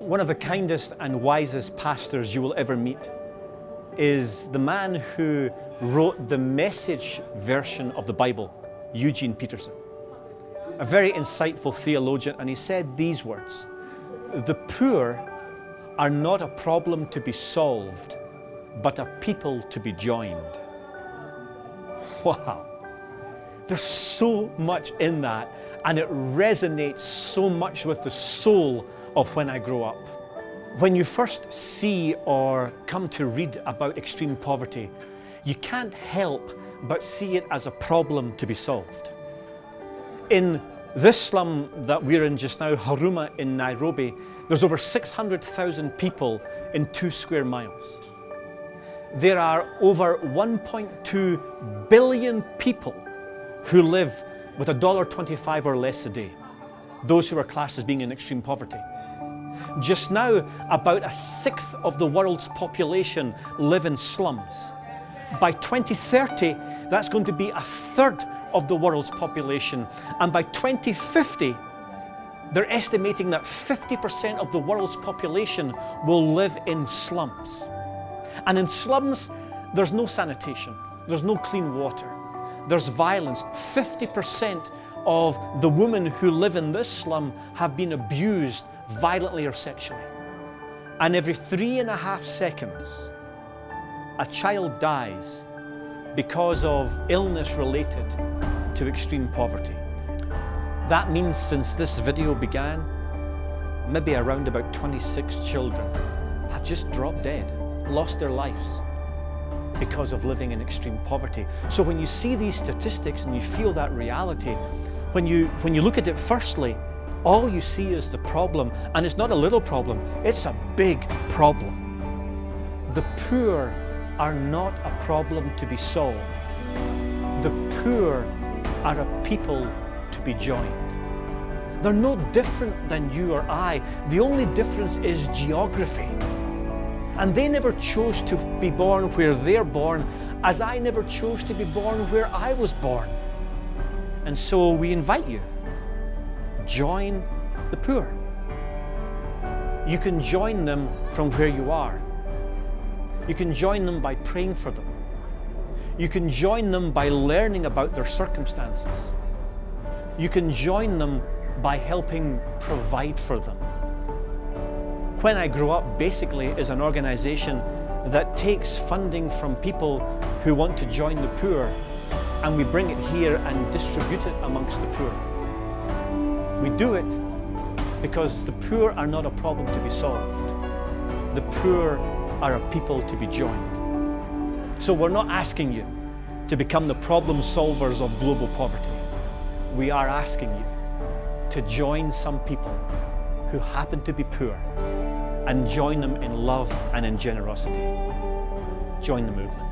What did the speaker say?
One of the kindest and wisest pastors you will ever meet is the man who wrote the Message version of the Bible, Eugene Peterson. A very insightful theologian, and he said these words: "The poor are not a problem to be solved, but a people to be joined." Wow! There's so much in that, and it resonates so much with the soul of When I Grow Up. When you first see or come to read about extreme poverty, you can't help but see it as a problem to be solved. In this slum that we're in just now, Huruma in Nairobi, there's over 600,000 people in 2 square miles. There are over 1.2 billion people who live with $1.25 or less a day, those who are classed as being in extreme poverty. Just now, about 1/6 of the world's population live in slums. By 2030, that's going to be 1/3 of the world's population. And by 2050, they're estimating that 50% of the world's population will live in slums. And in slums, there's no sanitation, there's no clean water, there's violence. 50% of the women who live in this slum have been abused violently or sexually. And every 3.5 seconds, a child dies because of illness related to extreme poverty. That means since this video began, maybe around about 26 children have just dropped dead, lost their lives because of living in extreme poverty. So when you see these statistics and you feel that reality, when you look at it firstly, all you see is the problem, and it's not a little problem, it's a big problem. The poor are not a problem to be solved. The poor are a people to be joined. They're no different than you or I. The only difference is geography. And they never chose to be born where they're born, as I never chose to be born where I was born. And so we invite you, join the poor. You can join them from where you are. You can join them by praying for them. You can join them by learning about their circumstances. You can join them by helping provide for them. When I Grow Up basically is an organization that takes funding from people who want to join the poor, and we bring it here and distribute it amongst the poor. We do it because the poor are not a problem to be solved. The poor are a people to be joined. So we're not asking you to become the problem solvers of global poverty. We are asking you to join some people who happen to be poor and join them in love and in generosity. Join the movement.